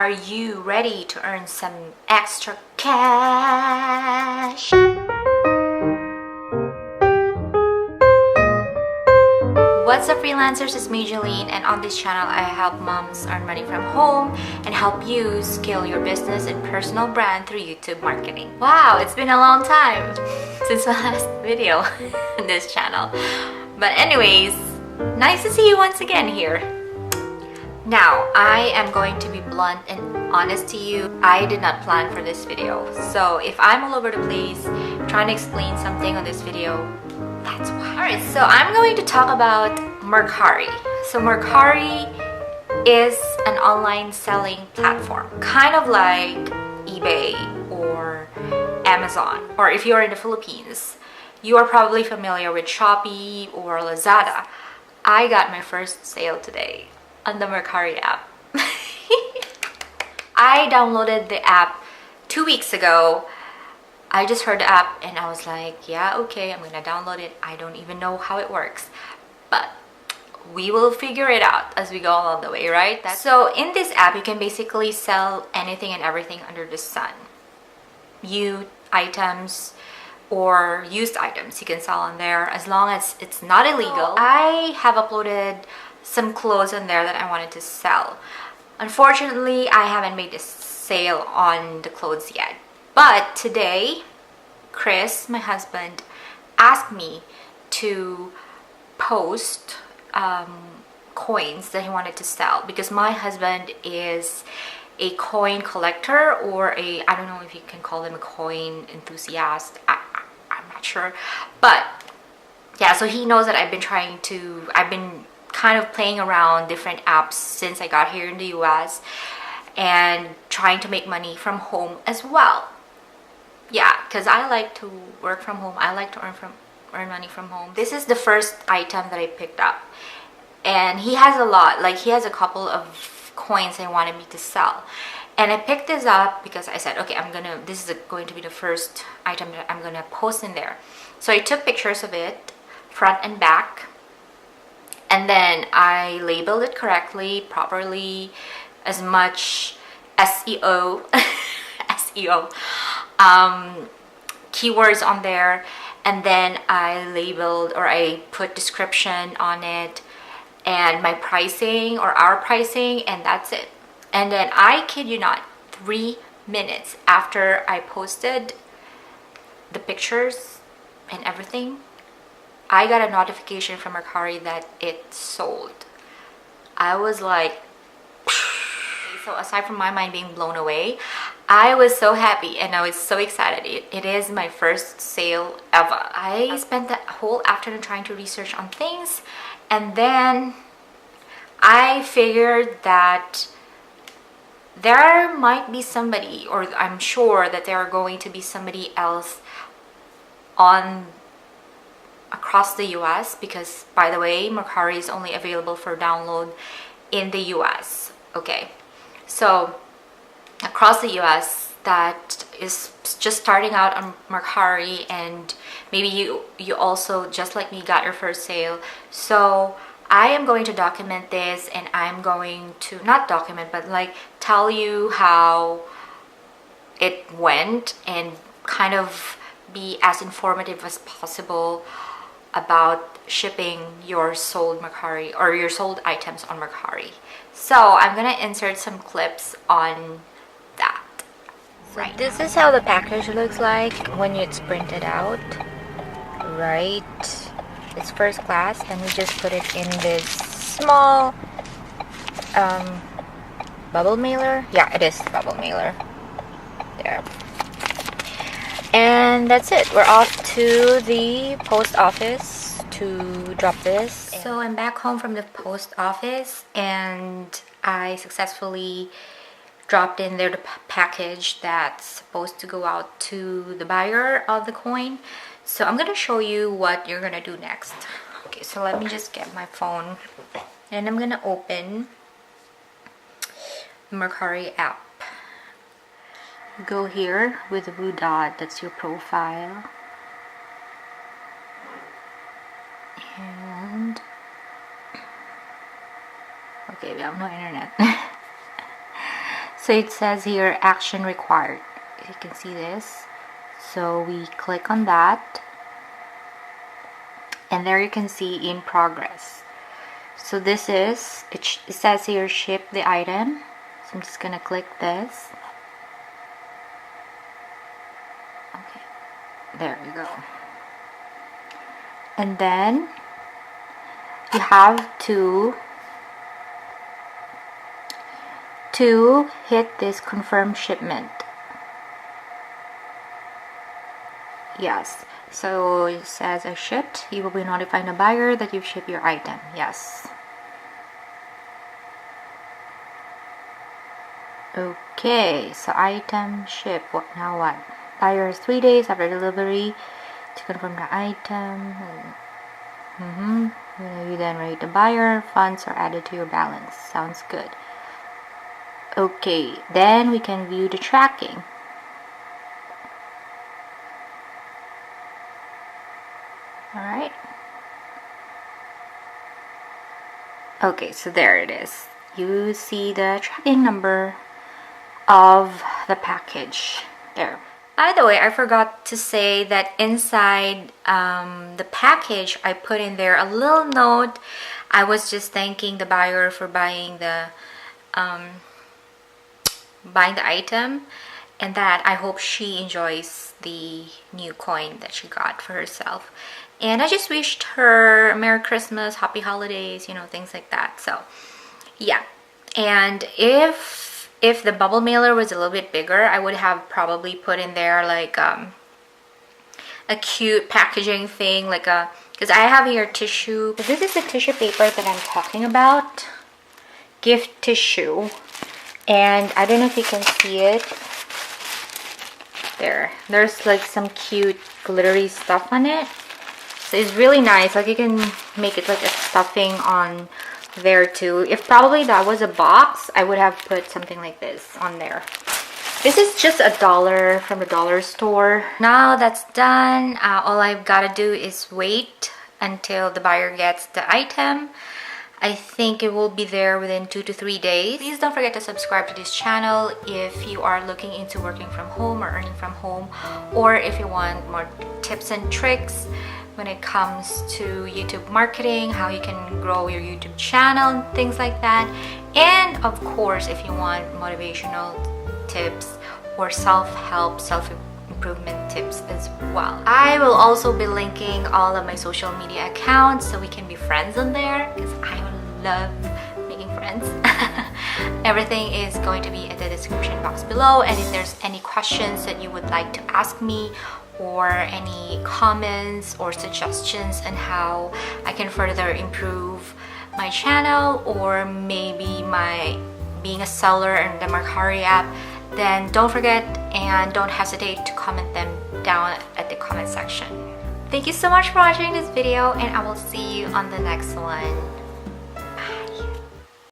Are you ready to earn some extra cash? What's up, freelancers? It's me, Geline, and on this channel I help moms earn money from home and help you scale your business and personal brand through YouTube marketing. Wow, it's been a long time since the last video on this channel. But anyways, nice to see you once again here. Now, I am going to be blunt and honest to you. I did not plan for this video. So if I'm all over the place trying to explain something on this video, that's why. Alright, so I'm going to talk about Mercari. So Mercari is an online selling platform, kind of like eBay or Amazon. Or if you're in the Philippines, you are probably familiar with Shopee or Lazada. I got my first sale today on the Mercari app. I downloaded the app 2 weeks ago. I just heard the app and I was like, yeah, okay, I'm gonna download it. I don't even know how it works, but we will figure it out as we go along the way, right? So in this app, you can basically sell anything and everything under the sun. New items or used items you can sell on there as long as it's not illegal. I have uploaded some clothes on there that I wanted to sell. Unfortunately, I haven't made a sale on the clothes yet. But today, Chris, my husband, asked me to post coins that he wanted to sell because my husband is a coin collector or I don't know if you can call him a coin enthusiast. I'm not sure. But yeah, so he knows that I've been kind of playing around different apps since I got here in the US and trying to make money from home as well. Yeah, because I like to work from home. I like to earn money from home. This is the first item that I picked up. And he has a lot. Like, he has a couple of coins he wanted me to sell. And I picked this up because I said, okay, this is going to be the first item that I'm gonna post in there. So I took pictures of it, front and back. And then I labeled it correctly, properly, as much SEO, keywords on there. And then I labeled or I put description on it and my pricing or our pricing, and that's it. And then I kid you not, 3 minutes after I posted the pictures and everything, I got a notification from Mercari that it sold. I was like, so aside from my mind being blown away, I was so happy and I was so excited. It is my first sale ever. I spent the whole afternoon trying to research on things, and then I figured that there might be somebody, or I'm sure that there are going to be somebody else across the US, because by the way, Mercari is only available for download in the US. Okay, so across the US that is just starting out on Mercari, and maybe you also, just like me, got your first sale. So I am going to document this, and I'm going to not document but like tell you how it went and kind of be as informative as possible about shipping your sold Mercari or your sold items on Mercari. So I'm gonna insert some clips on that. Right. This is how the package looks like when it's printed out. Right. It's first class, and we just put it in this small bubble mailer. Yeah, it is bubble mailer. There. And that's it. We're off to the post office to drop this. So I'm back home from the post office, and I successfully dropped in there the package that's supposed to go out to the buyer of the coin. So I'm gonna show you what you're gonna do next. Okay, so let me just get my phone, and I'm gonna open the Mercari app. Go here with the blue dot, that's your profile. And okay, we have no internet. So it says here action required. You can see this. So we click on that, and there you can see in progress. So this is, it says here ship the item. So I'm just gonna click this. Okay, there you go. And then you have to hit this confirm shipment. Yes, so it says I shipped. You will be notifying the buyer that you've shipped your item. Yes. Okay, so item ship. What now? What? Buyer has 3 days after delivery to confirm the item. You then rate the buyer. Funds are added to your balance. Sounds good. Okay, then we can view the tracking. Alright. Okay, so there it is. You see the tracking number of the package there. By the way, I forgot to say that inside the package, I put in there a little note. I was just thanking the buyer for buying the item, and that I hope she enjoys the new coin that she got for herself. And I just wished her Merry Christmas, Happy Holidays, you know, things like that. So yeah, and if the bubble mailer was a little bit bigger, I would have probably put in there like a cute packaging thing, like because I have here tissue. This is the tissue paper that I'm talking about, gift tissue. And I don't know if you can see it. There's like some cute glittery stuff on it. So it's really nice. Like you can make it like a stuffing on there too. If probably that was a box, I would have put something like this on there. This is just $1 from the dollar store. Now that's done, all I've got to do is wait until the buyer gets the item. I think it will be there within 2 to 3 days. Please don't forget to subscribe to this channel if you are looking into working from home or earning from home, or if you want more tips and tricks when it comes to YouTube marketing, how you can grow your YouTube channel and things like that. And of course, if you want motivational tips or self-help, self-improvement tips as well. I will also be linking all of my social media accounts so we can be friends on there, because I love making friends. Everything is going to be in the description box below, and if there's any questions that you would like to ask me, or any comments or suggestions on how I can further improve my channel, or maybe my being a seller in the Mercari app, then don't forget and don't hesitate to comment them down at the comment section. Thank you so much for watching this video, and I will see you on the next one.